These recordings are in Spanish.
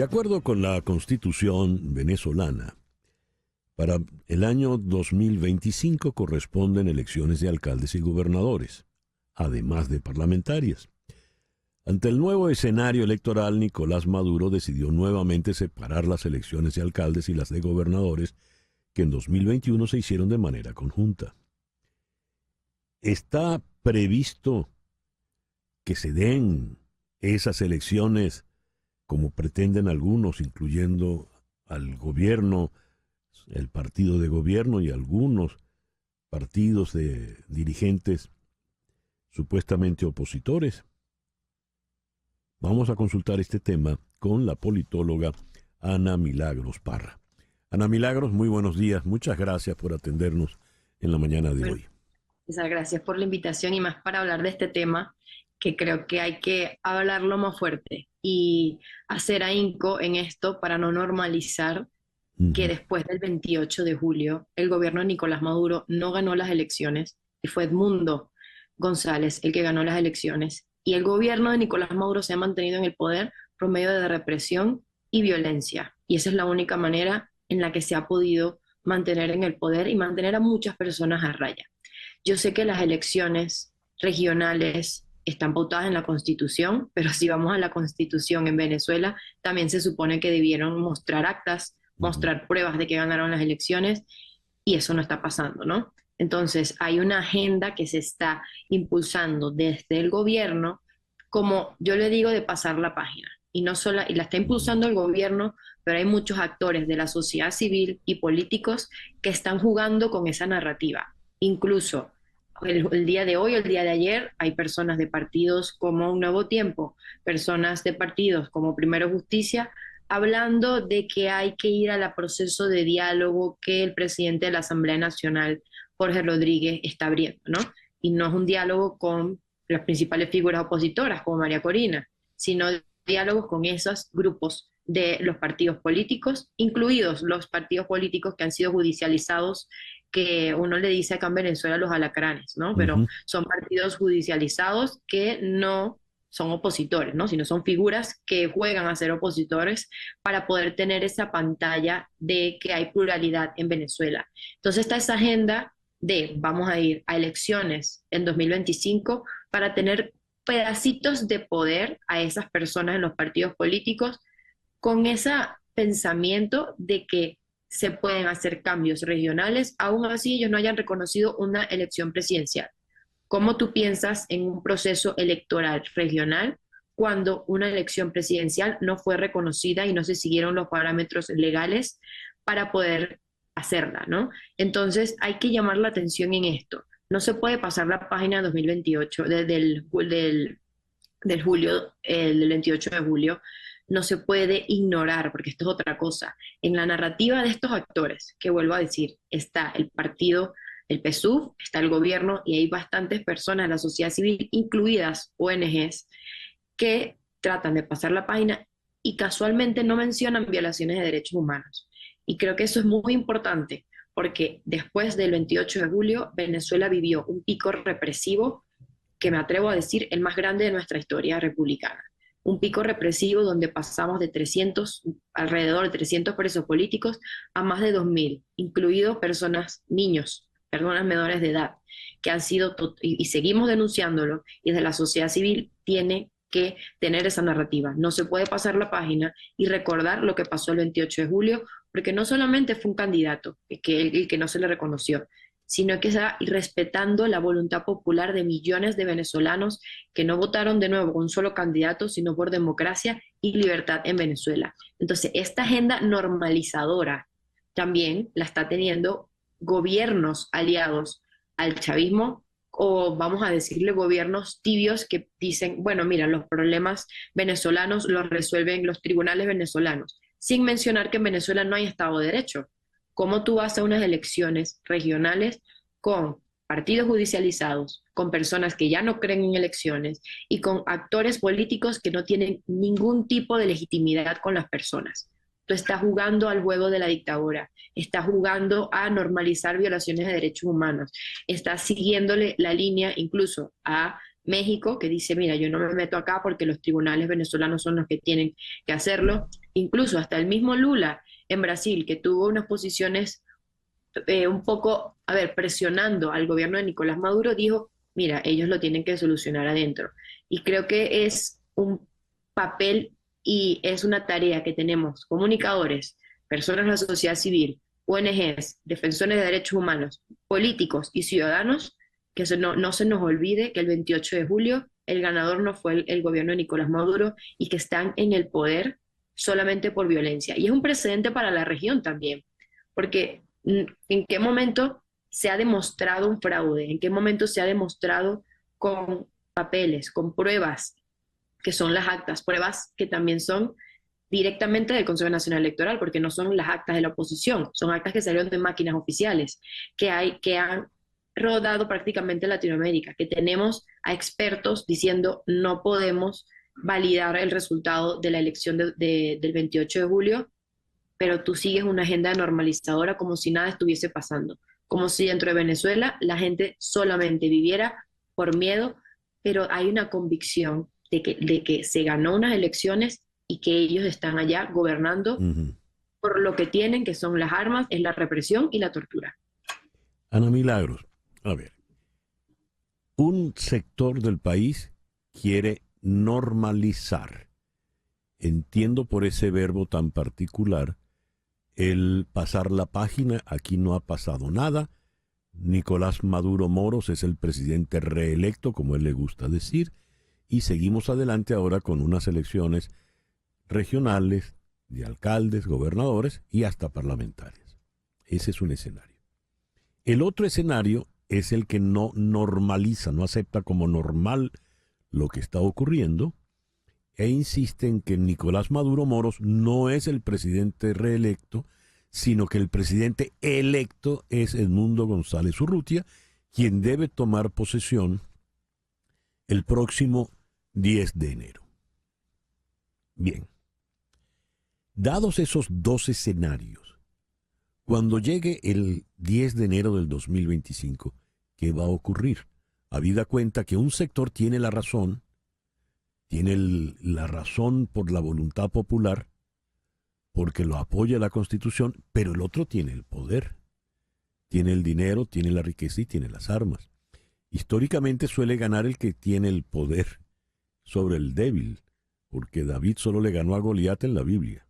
De acuerdo con la Constitución venezolana, para el año 2025 corresponden elecciones de alcaldes y gobernadores, además de parlamentarias. Ante el nuevo escenario electoral, Nicolás Maduro decidió nuevamente separar las elecciones de alcaldes y las de gobernadores, que en 2021 se hicieron de manera conjunta. ¿Está previsto que se den esas elecciones como pretenden algunos, incluyendo al gobierno, el partido de gobierno y algunos partidos de dirigentes supuestamente opositores? Vamos a consultar este tema con la politóloga Ana Milagros Parra. Ana Milagros, muy buenos días. Muchas gracias por atendernos en la mañana de hoy. Muchas gracias por la invitación y más para hablar de este tema que creo que hay que hablarlo más fuerte y hacer ahínco en esto para no normalizar que después del 28 de julio el gobierno de Nicolás Maduro no ganó las elecciones y fue Edmundo González el que ganó las elecciones. Y el gobierno de Nicolás Maduro se ha mantenido en el poder por medio de represión y violencia. Y esa es la única manera en la que se ha podido mantener en el poder y mantener a muchas personas a raya. Yo sé que las elecciones regionales están pautadas en la Constitución, pero si vamos a la Constitución en Venezuela, también se supone que debieron mostrar actas, mostrar pruebas de que ganaron las elecciones, y eso no está pasando, ¿no? Entonces, hay una agenda que se está impulsando desde el gobierno, como yo le digo, de pasar la página. Y no solo, y la está impulsando el gobierno, pero hay muchos actores de la sociedad civil y políticos que están jugando con esa narrativa. Incluso el día de hoy, el día de ayer, hay personas de partidos como Un Nuevo Tiempo, personas de partidos como Primero Justicia, hablando de que hay que ir al proceso de diálogo que el presidente de la Asamblea Nacional, Jorge Rodríguez, está abriendo, ¿no? Y no es un diálogo con las principales figuras opositoras como María Corina, sino diálogos con esos grupos de los partidos políticos, incluidos los partidos políticos que han sido judicializados, que uno le dice acá en Venezuela los alacranes, ¿no? Pero son partidos judicializados que no son opositores, ¿no? Sino son figuras que juegan a ser opositores para poder tener esa pantalla de que hay pluralidad en Venezuela. Entonces está esa agenda de vamos a ir a elecciones en 2025 para tener pedacitos de poder a esas personas en los partidos políticos con ese pensamiento de que se pueden hacer cambios regionales, aún así ellos no hayan reconocido una elección presidencial. ¿Cómo tú piensas en un proceso electoral regional cuando una elección presidencial no fue reconocida y no se siguieron los parámetros legales para poder hacerla, ¿no? Entonces hay que llamar la atención en esto. No se puede pasar la página 2028 del 28 de julio, no se puede ignorar, porque esto es otra cosa. En la narrativa de estos actores, que vuelvo a decir, está el partido, el PSUV, está el gobierno y hay bastantes personas de la sociedad civil, incluidas ONGs, que tratan de pasar la página y casualmente no mencionan violaciones de derechos humanos. Y creo que eso es muy importante, porque después del 28 de julio, Venezuela vivió un pico represivo que me atrevo a decir el más grande de nuestra historia republicana. Un pico represivo donde pasamos de alrededor de 300 presos políticos a más de 2.000, incluidos niños, personas menores de edad, que han sido, y seguimos denunciándolo, y desde la sociedad civil tiene que tener esa narrativa. No se puede pasar la página y recordar lo que pasó el 28 de julio, porque no solamente fue un candidato el que no se le reconoció, sino que está respetando la voluntad popular de millones de venezolanos que no votaron de nuevo por un solo candidato, sino por democracia y libertad en Venezuela. Entonces, esta agenda normalizadora también la está teniendo gobiernos aliados al chavismo, o vamos a decirle gobiernos tibios que dicen, bueno, mira, los problemas venezolanos los resuelven los tribunales venezolanos, sin mencionar que en Venezuela no hay Estado de Derecho. ¿Cómo tú vas a unas elecciones regionales con partidos judicializados, con personas que ya no creen en elecciones y con actores políticos que no tienen ningún tipo de legitimidad con las personas? Tú estás jugando al juego de la dictadura, estás jugando a normalizar violaciones de derechos humanos, estás siguiéndole la línea incluso a México, que dice, mira, yo no me meto acá porque los tribunales venezolanos son los que tienen que hacerlo. Incluso hasta el mismo Lula en Brasil, que tuvo unas posiciones un poco, a ver, presionando al gobierno de Nicolás Maduro, dijo, mira, ellos lo tienen que solucionar adentro. Y creo que es un papel y es una tarea que tenemos comunicadores, personas de la sociedad civil, ONGs, defensores de derechos humanos, políticos y ciudadanos, que no se nos olvide que el 28 de julio el ganador no fue el gobierno de Nicolás Maduro y que están en el poder solamente por violencia. Y es un precedente para la región también, porque ¿en qué momento se ha demostrado un fraude? ¿En qué momento se ha demostrado con papeles, con pruebas, que son las actas, pruebas que también son directamente del Consejo Nacional Electoral, porque no son las actas de la oposición, son actas que salieron de máquinas oficiales, que han rodado prácticamente Latinoamérica, que tenemos a expertos diciendo no podemos validar el resultado de la elección del 28 de julio, pero tú sigues una agenda normalizadora como si nada estuviese pasando, como si dentro de Venezuela la gente solamente viviera por miedo, pero hay una convicción de que se ganó unas elecciones y que ellos están allá gobernando Ujú. por lo que tienen, que son las armas, es la represión y la tortura. Ana Milagros, a ver, un sector del país quiere normalizar. Entiendo por ese verbo tan particular el pasar la página. Aquí no ha pasado nada. Nicolás Maduro Moros es el presidente reelecto, como él le gusta decir, y seguimos adelante ahora con unas elecciones regionales, de alcaldes, gobernadores y hasta parlamentarias. Ese es un escenario. El otro escenario es el que no normaliza, no acepta como normal lo que está ocurriendo e insiste en que Nicolás Maduro Moros no es el presidente reelecto, sino que el presidente electo es Edmundo González Urrutia, quien debe tomar posesión el próximo 10 de enero. Bien, dados esos dos escenarios, cuando llegue el 10 de enero del 2025, ¿qué va a ocurrir? Habida cuenta que un sector tiene la razón por la voluntad popular, porque lo apoya la Constitución, pero el otro tiene el poder, tiene el dinero, tiene la riqueza y tiene las armas. Históricamente suele ganar el que tiene el poder sobre el débil, porque David solo le ganó a Goliat en la Biblia,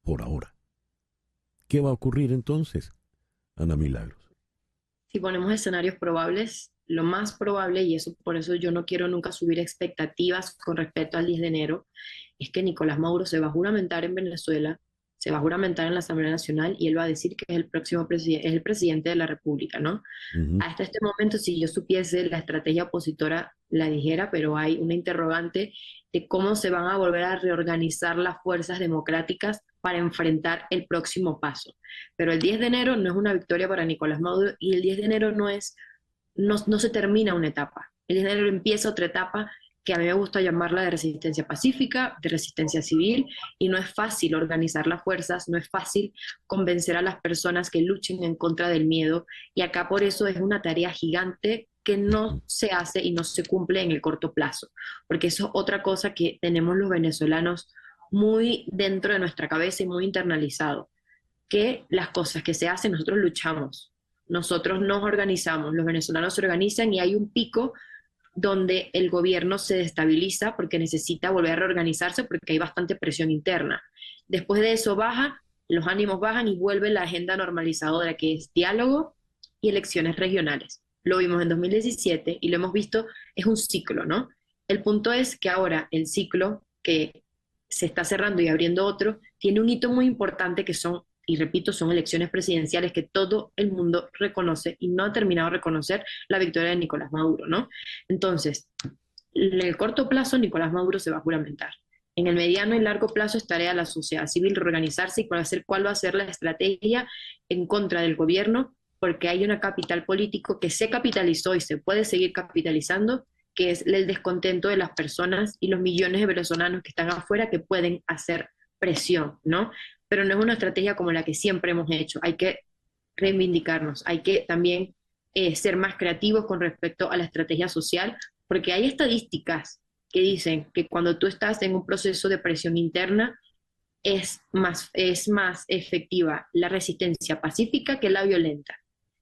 por ahora. ¿Qué va a ocurrir entonces, Ana Milagros? Si ponemos escenarios probables, lo más probable, y eso por eso yo no quiero nunca subir expectativas con respecto al 10 de enero, es que Nicolás Maduro se va a juramentar en Venezuela, se va a juramentar en la Asamblea Nacional y él va a decir que es el próximo presidente, es el presidente de la República, ¿no? Ujú. Hasta este momento, si yo supiese, la estrategia opositora la dijera, pero hay una interrogante de cómo se van a volver a reorganizar las fuerzas democráticas para enfrentar el próximo paso. Pero el 10 de enero no es una victoria para Nicolás Maduro y el 10 de enero no se termina una etapa. El 10 de enero empieza otra etapa que a mí me gusta llamarla de resistencia pacífica, de resistencia civil, y no es fácil organizar las fuerzas, no es fácil convencer a las personas que luchen en contra del miedo, y acá por eso es una tarea gigante que no se hace y no se cumple en el corto plazo, porque eso es otra cosa que tenemos los venezolanos muy dentro de nuestra cabeza y muy internalizado, que las cosas que se hacen nosotros luchamos, nosotros nos organizamos, los venezolanos se organizan y hay un pico donde el gobierno se destabiliza porque necesita volver a reorganizarse porque hay bastante presión interna. Después de eso baja, los ánimos bajan y vuelve la agenda normalizadora que es diálogo y elecciones regionales. Lo vimos en 2017 y lo hemos visto, es un ciclo, ¿no? El punto es que ahora el ciclo que se está cerrando y abriendo otro tiene un hito muy importante que son, y repito, son elecciones presidenciales que todo el mundo reconoce y no ha terminado de reconocer la victoria de Nicolás Maduro, ¿no? Entonces, en el corto plazo, Nicolás Maduro se va a juramentar. En el mediano y largo plazo es tarea de la sociedad civil reorganizarse y cuál va a ser la estrategia en contra del gobierno, porque hay una capital político que se capitalizó y se puede seguir capitalizando, que es el descontento de las personas y los millones de venezolanos que están afuera que pueden hacer presión, ¿no? Pero no es una estrategia como la que siempre hemos hecho. Hay que reivindicarnos, hay que también ser más creativos con respecto a la estrategia social porque hay estadísticas que dicen que cuando tú estás en un proceso de presión interna, es más efectiva la resistencia pacífica que la violenta.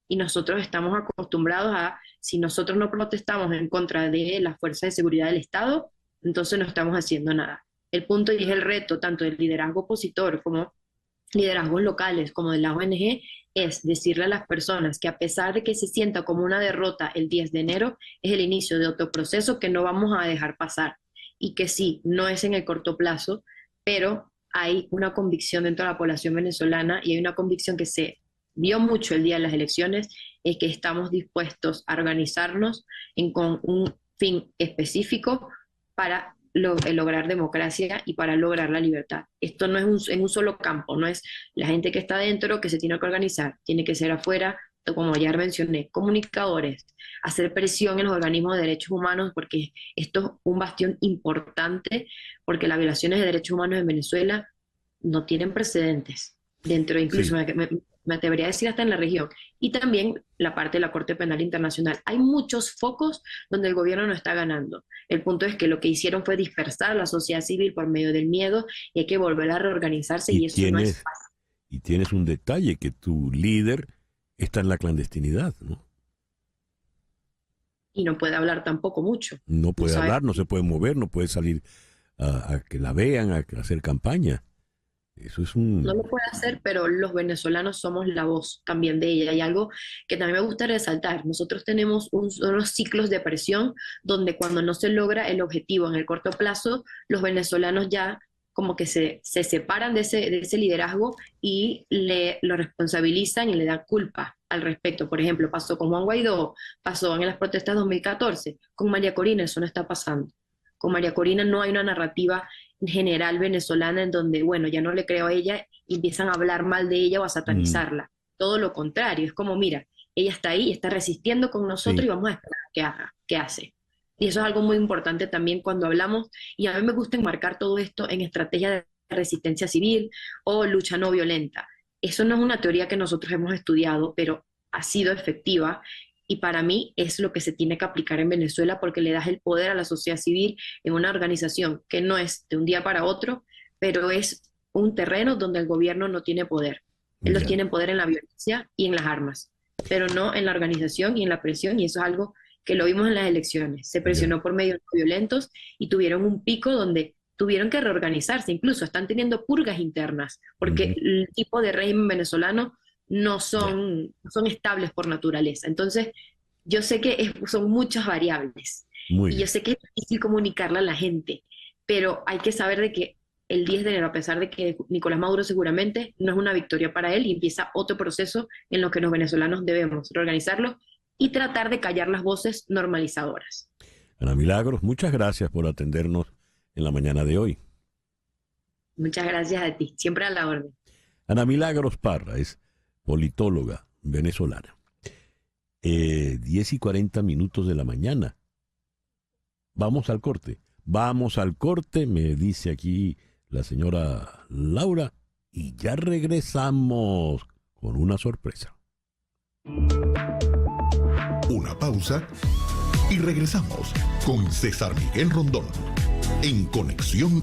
Y nosotros estamos acostumbrados a, si nosotros no protestamos en contra de las fuerzas de seguridad del Estado, entonces no estamos haciendo nada. El punto y es el reto tanto del liderazgo opositor como liderazgos locales, como de la ONG, es decirle a las personas que a pesar de que se sienta como una derrota el 10 de enero, es el inicio de otro proceso que no vamos a dejar pasar y que sí, no es en el corto plazo, pero hay una convicción dentro de la población venezolana y hay una convicción que se vio mucho el día de las elecciones, es que estamos dispuestos a organizarnos con un fin específico para lograr democracia y para lograr la libertad. Esto no es en un solo campo, no es la gente que está dentro que se tiene que organizar, tiene que ser afuera, como ya mencioné, comunicadores, hacer presión en los organismos de derechos humanos, porque esto es un bastión importante, porque las violaciones de derechos humanos en Venezuela no tienen precedentes, dentro incluso, Sí. me atrevería a decir hasta en la región, y también la parte de la Corte Penal Internacional. Hay muchos focos donde el gobierno no está ganando. El punto es que lo que hicieron fue dispersar a la sociedad civil por medio del miedo y hay que volver a reorganizarse Y y eso no es tienes, fácil. y tienes un detalle, que tu líder está en la clandestinidad, ¿no? Y no puede hablar tampoco mucho. No No puede sabe, hablar, no se puede mover, no puede salir a que la vean, a hacer campaña. Eso es no lo un... puede hacer, pero los venezolanos somos la voz también de ella. Y algo que también me gusta resaltar, nosotros tenemos unos ciclos de presión donde cuando no se logra el objetivo en el corto plazo, los venezolanos ya como que se separan de ese liderazgo y lo responsabilizan y le dan culpa al respecto. Por ejemplo, pasó con Juan Guaidó, pasó en las protestas 2014, con María Corina eso no está pasando. Con María Corina no hay una narrativa general venezolana en donde, bueno, ya no le creo a ella y empiezan a hablar mal de ella o a Mm, satanizarla. Todo lo contrario, es como, mira, ella está ahí, está resistiendo con nosotros y sí, vamos a esperar qué haga, qué hace. Y eso es algo muy importante también cuando hablamos, y a mí me gusta enmarcar todo esto en estrategia de resistencia civil o lucha no violenta. Eso no es una teoría que nosotros hemos estudiado, pero ha sido efectiva y para mí es lo que se tiene que aplicar en Venezuela porque le das el poder a la sociedad civil en una organización que no es de un día para otro, pero es un terreno donde el gobierno no tiene poder. Ellos ya, tienen poder en la violencia y en las armas, pero no en la organización y en la presión, y eso es algo que lo vimos en las elecciones. Se ya. presionó por medios no violentos y tuvieron un pico donde tuvieron que reorganizarse, incluso están teniendo purgas internas, porque Ujú, el tipo de régimen venezolano ya, no son estables por naturaleza. Entonces, yo sé que son muchas variables muy y yo bien. sé que es difícil comunicarle a la gente, pero hay que saber de que el 10 de enero, a pesar de que Nicolás Maduro seguramente no es una victoria para él y empieza otro proceso en lo que los venezolanos debemos reorganizarlo y tratar de callar las voces normalizadoras. Ana Milagros, muchas gracias por atendernos en la mañana de hoy. Muchas gracias a ti, siempre a la orden. Ana Milagros Parra es politóloga venezolana. 10:40 de la mañana. Vamos al corte. Vamos al corte, me dice aquí la señora Laura, y ya regresamos con una sorpresa. Una pausa y regresamos con César Miguel Rondón en Conexión